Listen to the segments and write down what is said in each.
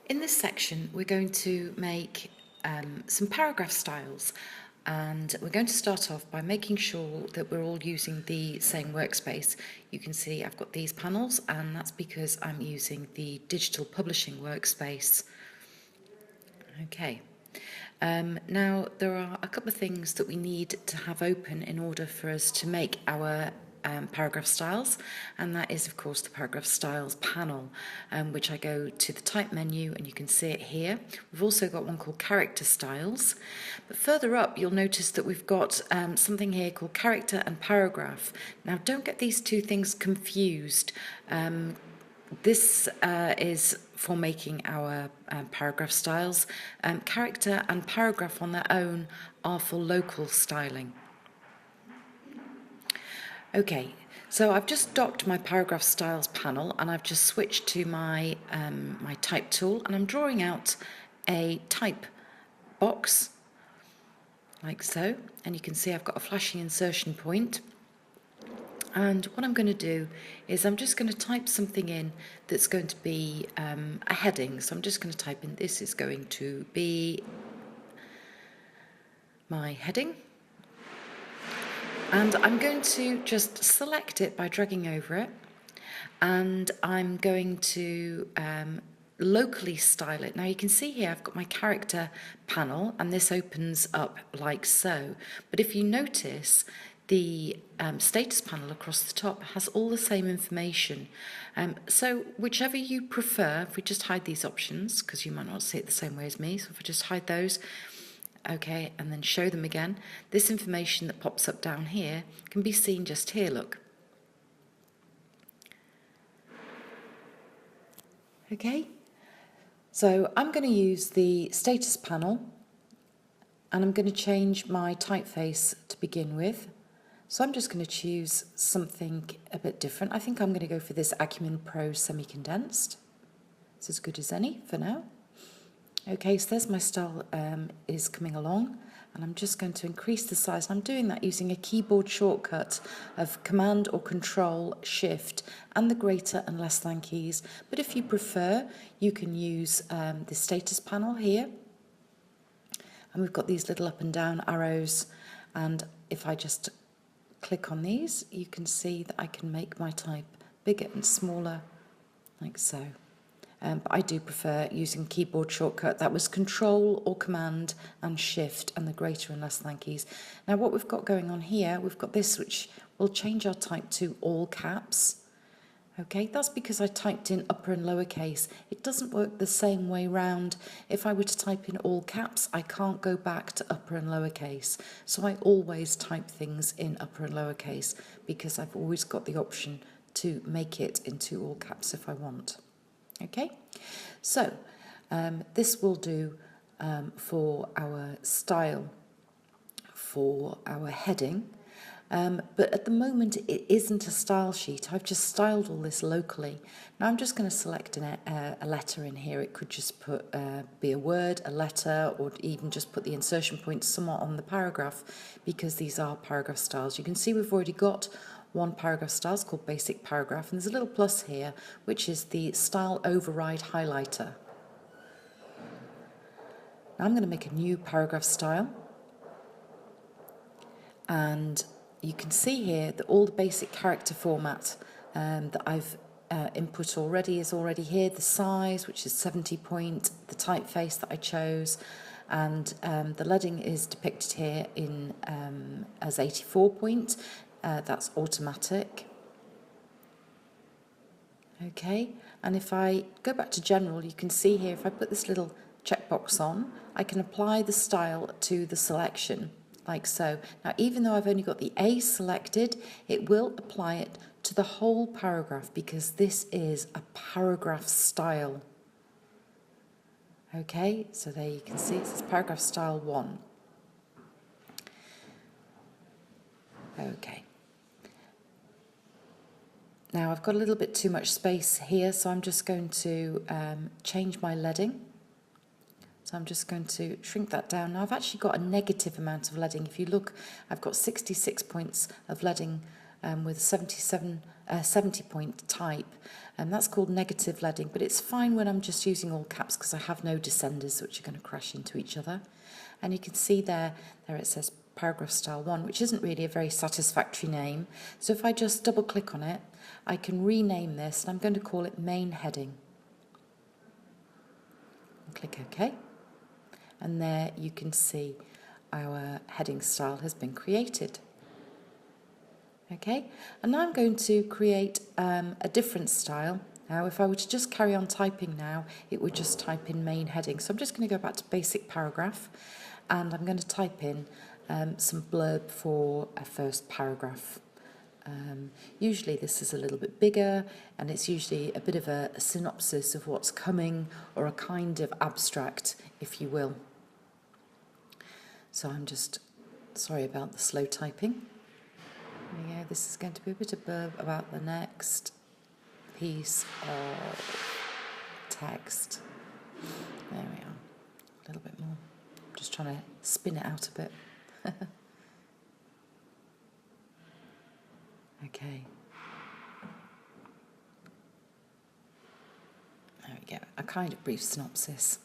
In this section, we're going to make some paragraph styles, and we're going to start off by making sure that we're all using the same workspace. You can see I've got these panels, and that's because I'm using the digital publishing workspace. Okay. Now, there are a couple of things that we need to have open in order for us to make our paragraph styles, and that is of course the paragraph styles panel, which I go to the type menu and you can see it here. We've also got one called character styles, but further up you'll notice that we've got something here called character and paragraph. Now don't get these two things confused. This is for making our paragraph styles. Character and paragraph on their own are for local styling. Okay, so I've just docked my paragraph styles panel and I've just switched to my my type tool, and I'm drawing out a type box like so, and you can see I've got a flashing insertion point. And what I'm going to do is I'm just going to type something in that's going to be a heading. So I'm just going to type in, this is going to be my heading. And I'm going to just select it by dragging over it. And I'm going to locally style it. Now you can see here I've got my character panel, and this opens up like so. But if you notice, the status panel across the top has all the same information. So whichever you prefer, if we just hide these options, because you might not see it the same way as me, so if I just hide those, okay, and then show them again, this information that pops up down here can be seen just here, look. Okay, so I'm going to use the status panel, and I'm going to change my typeface to begin with. So I'm just going to choose something a bit different. I think I'm going to go for this Acumen Pro semi-condensed. It's as good as any for now. Okay, so there's my style is coming along, and I'm just going to increase the size. I'm doing that using a keyboard shortcut of Command or Control Shift and the greater and less than keys. But if you prefer, you can use the status panel here. And we've got these little up and down arrows, and if I just click on these, you can see that I can make my type bigger and smaller, like so. But I do prefer using keyboard shortcut. That was Control or Command and Shift and the greater and less than keys. Now what we've got going on here, we've got this which will change our type to all caps. Okay, that's because I typed in upper and lowercase. It doesn't work the same way round. If I were to type in all caps, I can't go back to upper and lowercase. So I always type things in upper and lowercase because I've always got the option to make it into all caps if I want. Okay, so this will do for our style, for our heading. But at the moment it isn't a style sheet. I've just styled all this locally. Now I'm just going to select a letter in here. It could just be a word, a letter, or even just put the insertion point somewhere on the paragraph, because these are paragraph styles. You can see we've already got one paragraph style. It's called Basic Paragraph, and there's a little plus here which is the Style Override highlighter. Now I'm going to make a new paragraph style, and you can see here that all the basic character format that I've input already is already here. The size, which is 70 point, the typeface that I chose, and the leading is depicted here in as 84 point. That's automatic. Okay, and if I go back to general, you can see here if I put this little checkbox on, I can apply the style to the selection, like so. Now, even though I've only got the A selected, it will apply it to the whole paragraph because this is a paragraph style. Okay, so there you can see it says paragraph style 1. Okay. Now I've got a little bit too much space here, so I'm just going to change my leading. So I'm just going to shrink that down. Now I've actually got a negative amount of leading. If you look, I've got 66 points of leading with a 70-point type, and that's called negative leading, but it's fine when I'm just using all caps because I have no descenders which are going to crash into each other. And you can see there it says paragraph style 1, which isn't really a very satisfactory name. So if I just double click on it, I can rename this, and I'm going to call it main heading. And click OK. And there you can see our heading style has been created. Okay, and now I'm going to create a different style. Now, if I were to just carry on typing now, it would just type in main heading. So I'm just going to go back to basic paragraph, and I'm going to type in some blurb for a first paragraph. Usually this is a little bit bigger, and it's usually a bit of a synopsis of what's coming, or a kind of abstract, if you will. So I'm just sorry about the slow typing. There we go. This is going to be a bit of blurb about the next piece of text. There we are. A little bit more. Just trying to spin it out a bit. Okay. There we go. A kind of brief synopsis.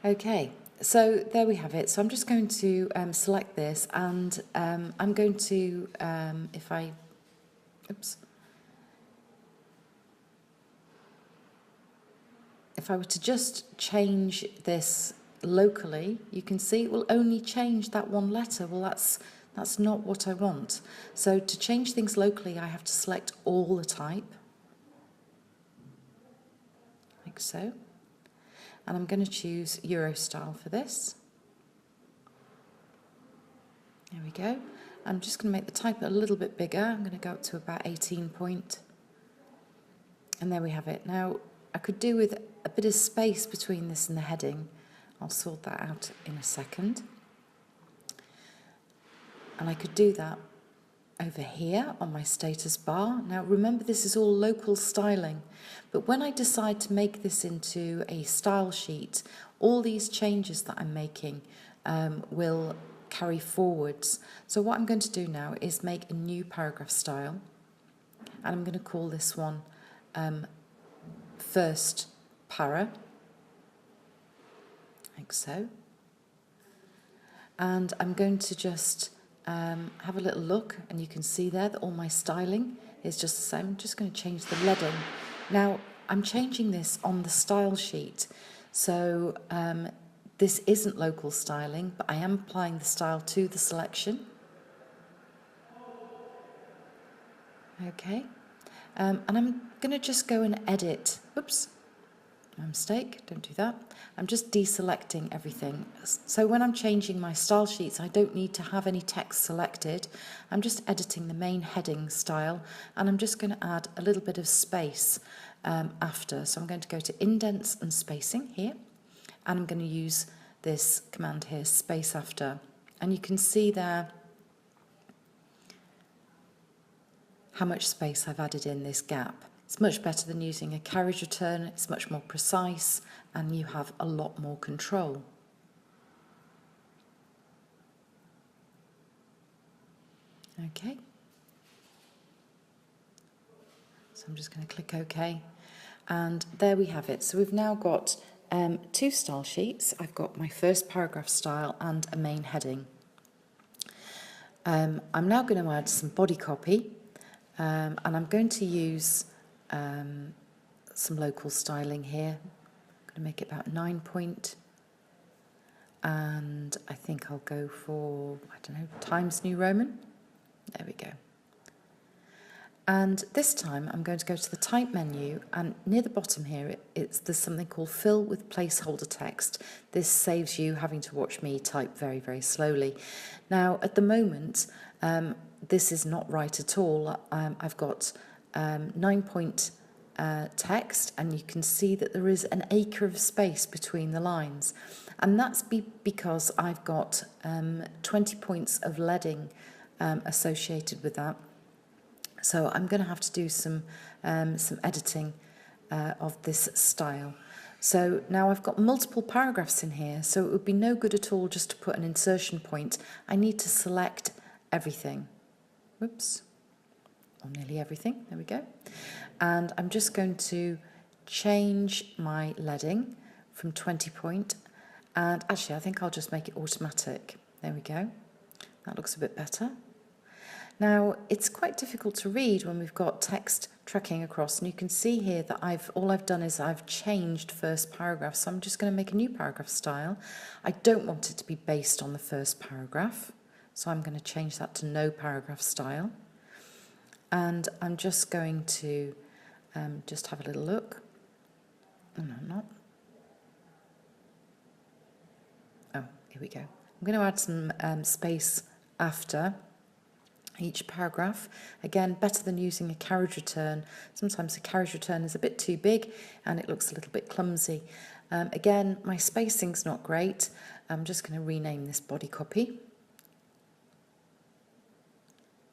Okay, so there we have it. So I'm just going to select this, and I'm going to, if I were to just change this locally, you can see it will only change that one letter. Well, that's not what I want. So to change things locally, I have to select all the type, like so. And I'm going to choose Euro style for this. There we go. I'm just going to make the type a little bit bigger. I'm going to go up to about 18 point. And there we have it. Now, I could do with a bit of space between this and the heading. I'll sort that out in a second. And I could do that over here on my status bar. Now remember, this is all local styling, but when I decide to make this into a style sheet, all these changes that I'm making will carry forwards. So what I'm going to do now is make a new paragraph style, and I'm going to call this one first para, like so. And I'm going to just have a little look, and you can see there that all my styling is just the same. I'm just going to change the leading. Now, I'm changing this on the style sheet, so this isn't local styling, but I am applying the style to the selection. Okay, and I'm going to just go and edit. Oops, my mistake, don't do that. I'm just deselecting everything. So when I'm changing my style sheets, I don't need to have any text selected. I'm just editing the main heading style, and I'm just going to add a little bit of space after. So I'm going to go to indents and spacing here, and I'm going to use this command here, space after. And you can see there how much space I've added in this gap. It's much better than using a carriage return. It's much more precise, and you have a lot more control. Okay. So I'm just going to click OK. And there we have it. So we've now got two style sheets. I've got my first paragraph style and a main heading. I'm now going to add some body copy, and I'm going to use some local styling here. I'm going to make it about 9 point, and I think I'll go for, I don't know, Times New Roman. There we go. And this time I'm going to go to the type menu, and near the bottom here there's something called fill with placeholder text. This saves you having to watch me type very, very slowly. Now at the moment this is not right at all. I've got 9 point text, and you can see that there is an acre of space between the lines, and that's because I've got 20 points of leading associated with that. So I'm going to have to do some editing of this style. So now I've got multiple paragraphs in here, so it would be no good at all just to put an insertion point. I need to select everything. Whoops. Or nearly everything. There we go. And I'm just going to change my leading from 20 point. And actually, I think I'll just make it automatic. There we go. That looks a bit better. Now, it's quite difficult to read when we've got text tracking across, and you can see here that all I've done is I've changed first paragraph, so I'm just going to make a new paragraph style. I don't want it to be based on the first paragraph, so I'm going to change that to no paragraph style. And I'm just going to just have a little look. Oh, no, I'm not. Oh, here we go. I'm going to add some space after each paragraph. Again, better than using a carriage return. Sometimes a carriage return is a bit too big and it looks a little bit clumsy. Again, my spacing's not great. I'm just going to rename this body copy,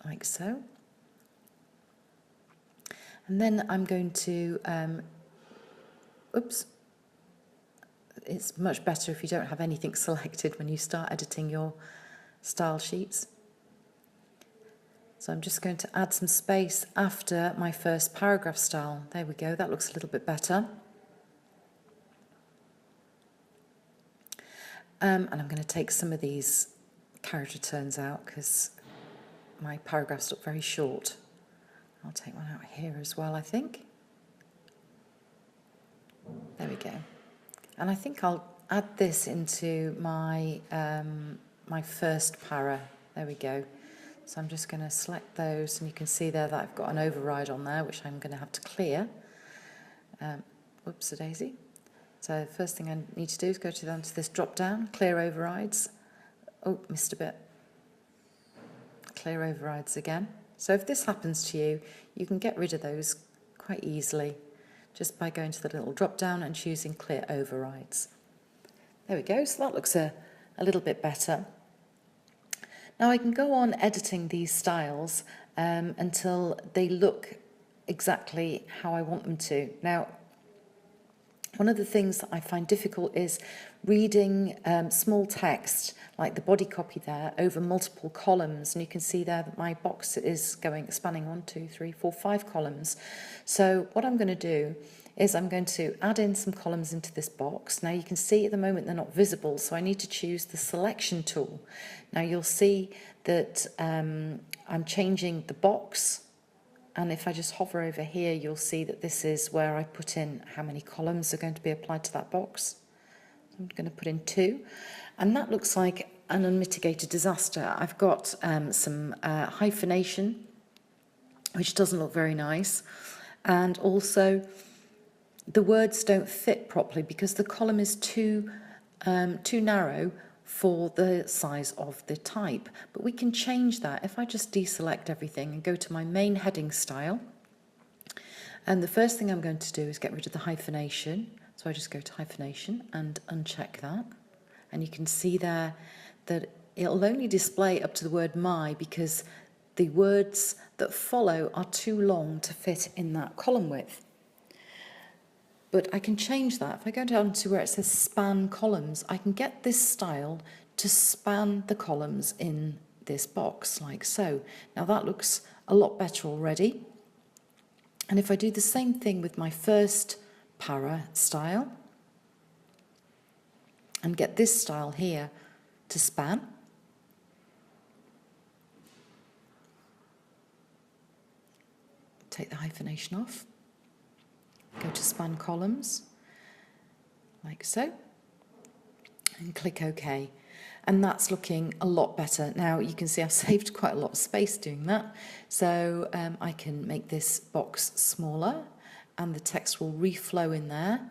like so. And then I'm going to, oops, it's much better if you don't have anything selected when you start editing your style sheets. So I'm just going to add some space after my first paragraph style. There we go, that looks a little bit better. And I'm going to take some of these carriage returns out because my paragraphs look very short. I'll take one out here as well, I think. There we go. And I think I'll add this into my, my first para. There we go. So I'm just going to select those, and you can see there that I've got an override on there, which I'm going to have to clear. Whoops-a-daisy. So the first thing I need to do is go down to this drop-down, clear overrides. Oh, missed a bit. Clear overrides again. So if this happens to you, you can get rid of those quite easily just by going to the little drop-down and choosing clear overrides. There we go. So that looks a little bit better. Now I can go on editing these styles until they look exactly how I want them to. Now, one of the things that I find difficult is reading small text, like the body copy there, over multiple columns. And you can see there that my box is spanning 1, 2, 3, 4, 5 columns. So what I'm going to do is I'm going to add in some columns into this box. Now you can see at the moment they're not visible, so I need to choose the selection tool. Now you'll see that I'm changing the box, and if I just hover over here, you'll see that this is where I put in how many columns are going to be applied to that box. I'm going to put in 2, and that looks like an unmitigated disaster. I've got some hyphenation, which doesn't look very nice, and also the words don't fit properly because the column is too narrow for the size of the type. But we can change that if I just deselect everything and go to my main heading style. And the first thing I'm going to do is get rid of the hyphenation. So I just go to hyphenation and uncheck that. And you can see there that it'll only display up to the word my because the words that follow are too long to fit in that column width. But I can change that. If I go down to where it says span columns, I can get this style to span the columns in this box, like so. Now that looks a lot better already. And if I do the same thing with my first para style, and get this style here to span, take the hyphenation off, go to span columns, like so, and click OK. And that's looking a lot better. Now you can see I've saved quite a lot of space doing that. So I can make this box smaller and the text will reflow in there,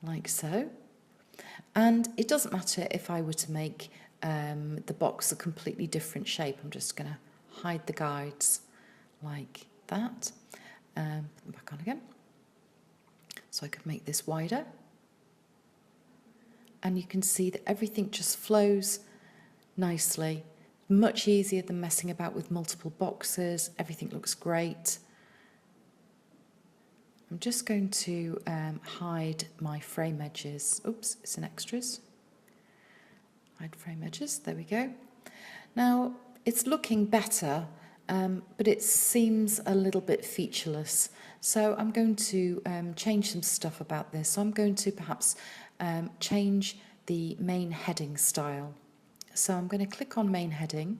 like so. And it doesn't matter if I were to make the box a completely different shape. I'm just going to hide the guides like that. Back on again. So I could make this wider. And you can see that everything just flows nicely. Much easier than messing about with multiple boxes. Everything looks great. I'm just going to hide my frame edges. Oops, it's in extras. Hide frame edges, there we go. Now, it's looking better, but it seems a little bit featureless. So I'm going to change some stuff about this. So I'm going to perhaps change the main heading style. So I'm going to click on main heading.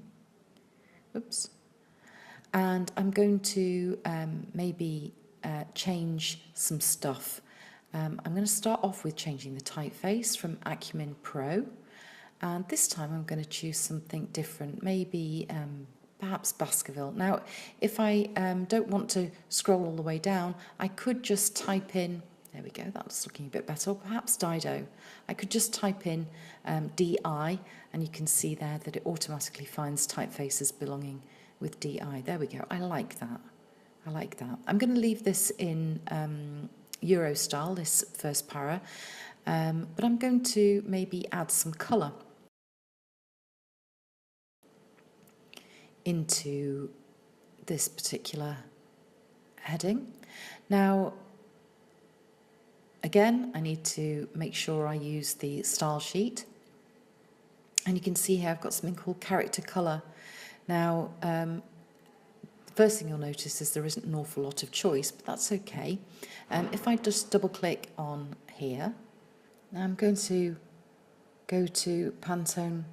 Oops. And I'm going to maybe change some stuff. I'm going to start off with changing the typeface from Acumen Pro. And this time I'm going to choose something different, maybe perhaps Baskerville. Now, if I don't want to scroll all the way down, I could just type in, there we go, that's looking a bit better, or perhaps Dido. I could just type in DI, and you can see there that it automatically finds typefaces belonging with DI. There we go, I like that. I like that. I'm going to leave this in Euro style, this first para, but I'm going to maybe add some colour into this particular heading. Now, again, I need to make sure I use the style sheet. And you can see here I've got something called character colour. Now, the first thing you'll notice is there isn't an awful lot of choice, but that's okay. If I just double click on here, I'm going to go to Pantone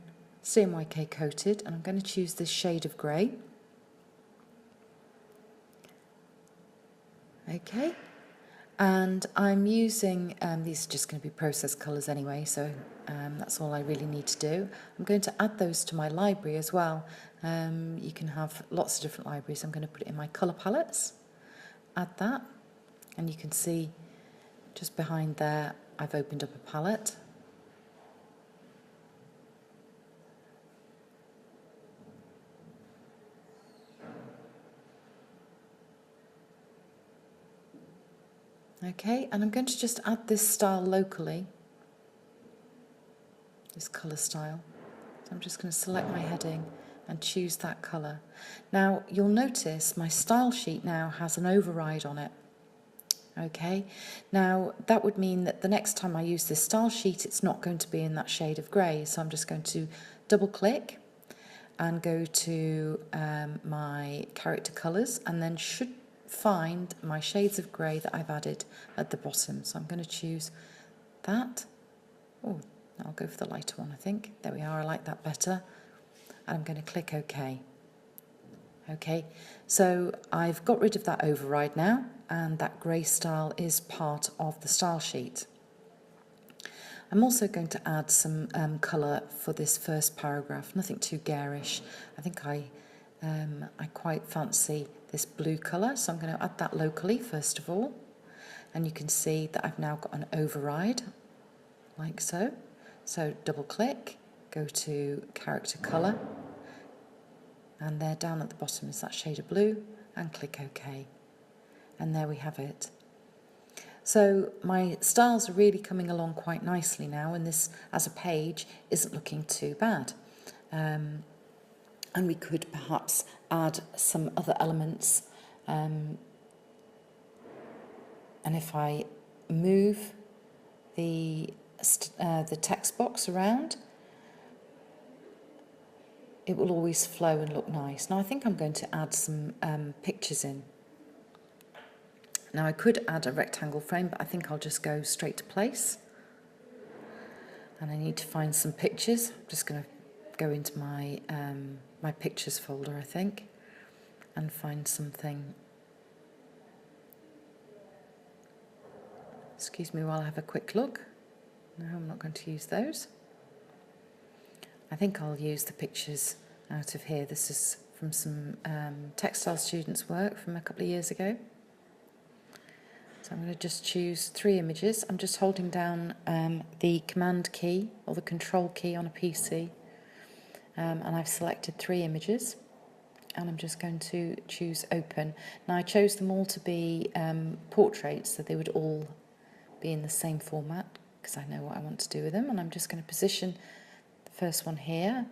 CMYK coated, and I'm going to choose this shade of grey. Okay, and I'm using, these are just going to be process colours anyway, so that's all I really need to do. I'm going to add those to my library as well. You can have lots of different libraries. I'm going to put it in my colour palettes, add that, and you can see just behind there I've opened up a palette. Okay, and I'm going to just add this style locally, this colour style. So I'm just going to select my heading and choose that colour. Now, you'll notice my style sheet now has an override on it. Okay, now that would mean that the next time I use this style sheet, it's not going to be in that shade of grey. So I'm just going to double click and go to my character colours, and then should find my shades of grey that I've added at the bottom. So I'm going to choose that. Oh, I'll go for the lighter one, I think. There we are, I like that better. And I'm going to click OK. Okay, so I've got rid of that override now, and that grey style is part of the style sheet. I'm also going to add some colour for this first paragraph, nothing too garish. I think I quite fancy this blue colour, so I'm going to add that locally first of all. And you can see that I've now got an override, like so. So double click, go to character colour, and there down at the bottom is that shade of blue, and click OK. And there we have it. So my styles are really coming along quite nicely now, and this as a page isn't looking too bad. And we could perhaps add some other elements. And if I move the text box around, it will always flow and look nice. Now I think I'm going to add some pictures in. Now I could add a rectangle frame, but I think I'll just go straight to place. And I need to find some pictures. I'm just going to go into my my pictures folder, I think, and find something. Excuse me while I have a quick look. No, I'm not going to use those. I think I'll use the pictures out of here. This is from some textile students' work from a couple of years ago. So I'm going to just choose 3 images. I'm just holding down the command key or the control key on a PC, and I've selected 3 images, and I'm just going to choose open. Now I chose them all to be portraits, so they would all be in the same format because I know what I want to do with them, and I'm just going to position the first one here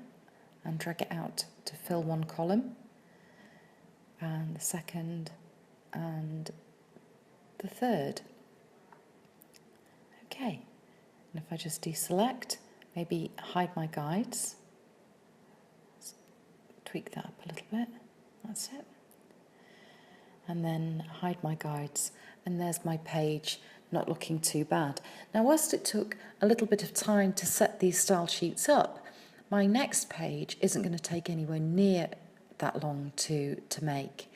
and drag it out to fill one column, and the second and the third. Okay, and if I just deselect, maybe hide my guides, tweak that up a little bit, that's it. And then hide my guides, and there's my page, not looking too bad. Now, whilst it took a little bit of time to set these style sheets up, my next page isn't going to take anywhere near that long to make,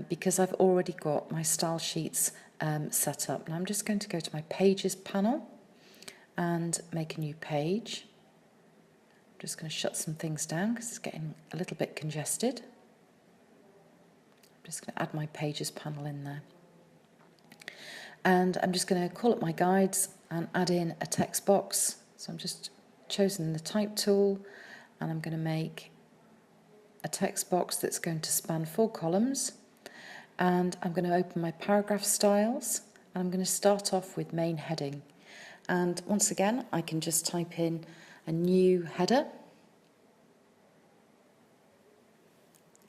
because I've already got my style sheets set up. And I'm just going to go to my Pages panel and make a new page. I'm just going to shut some things down because it's getting a little bit congested. I'm just going to add my Pages panel in there. And I'm just going to call up my guides and add in a text box. So I'm just choosing the type tool, and I'm going to make a text box that's going to span 4 columns. And I'm going to open my paragraph styles, and I'm going to start off with main heading. And once again, I can just type in a new header,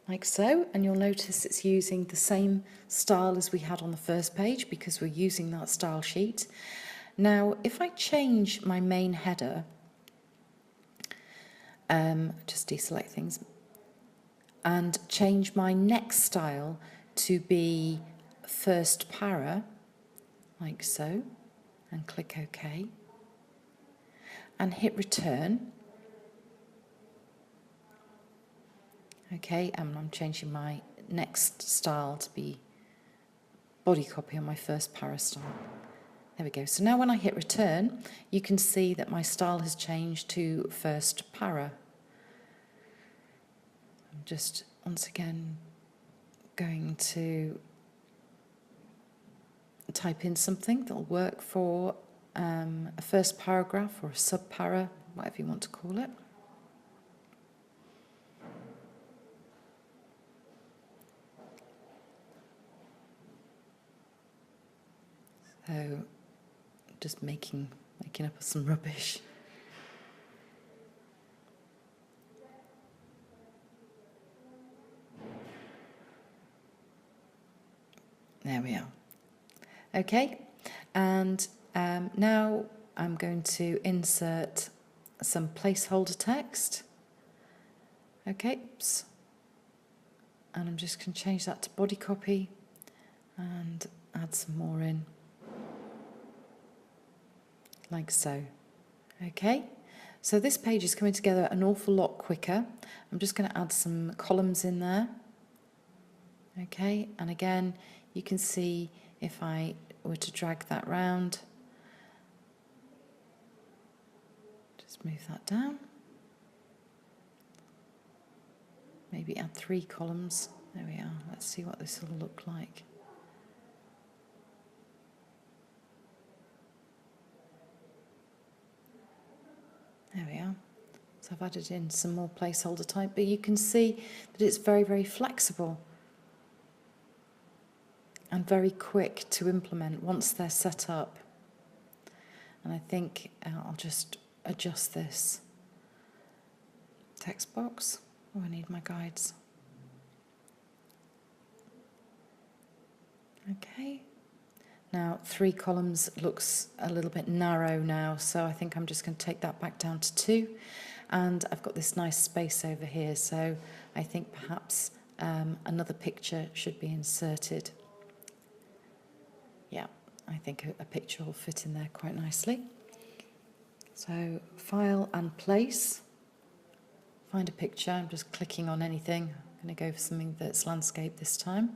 like so, and you'll notice it's using the same style as we had on the first page because we're using that style sheet. Now, if I change my main header, just deselect things, and change my next style to be first para, like so, and click OK, and hit return. Okay, and I'm changing my next style to be body copy on my first para style. There we go. So now when I hit return, you can see that my style has changed to first para. I'm just once again going to type in something that'll work for a first paragraph or a sub-para, whatever you want to call it. So just making up some rubbish. There we are. Okay, and now I'm going to insert some placeholder text. Okay, and I'm just going to change that to body copy and add some more in, like so. Okay, so this page is coming together an awful lot quicker. I'm just going to add some columns in there. Okay, and again, you can see if I were to drag that round, just move that down, maybe add 3 columns. There we are. Let's see what this will look like. There we are. So I've added in some more placeholder type, but you can see that it's very, very flexible and very quick to implement once they're set up. And I think I'll just adjust this text box. Oh, I need my guides. Okay. Now 3 columns looks a little bit narrow now, so I think I'm just going to take that back down to 2. And I've got this nice space over here, so I think perhaps another picture should be inserted. Yeah, I think a picture will fit in there quite nicely. So file and place, find a picture. I'm just clicking on anything. I'm going to go for something that's landscape this time.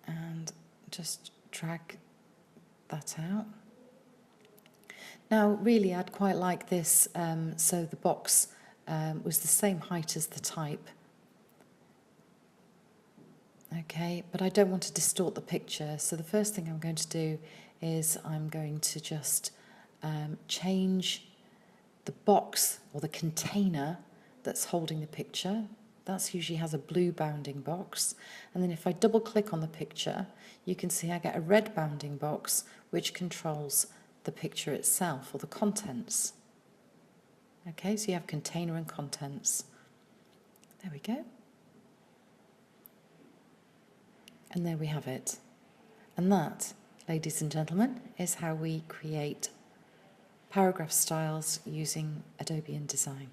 And just drag that out. Now, really, I'd quite like this so the box was the same height as the type. Okay, but I don't want to distort the picture, so the first thing I'm going to do is I'm going to just change the box or the container that's holding the picture. That usually has a blue bounding box, and then if I double click on the picture, you can see I get a red bounding box which controls the picture itself or the contents. Okay, so you have container and contents. There we go. And there we have it. And that, ladies and gentlemen, is how we create paragraph styles using Adobe InDesign.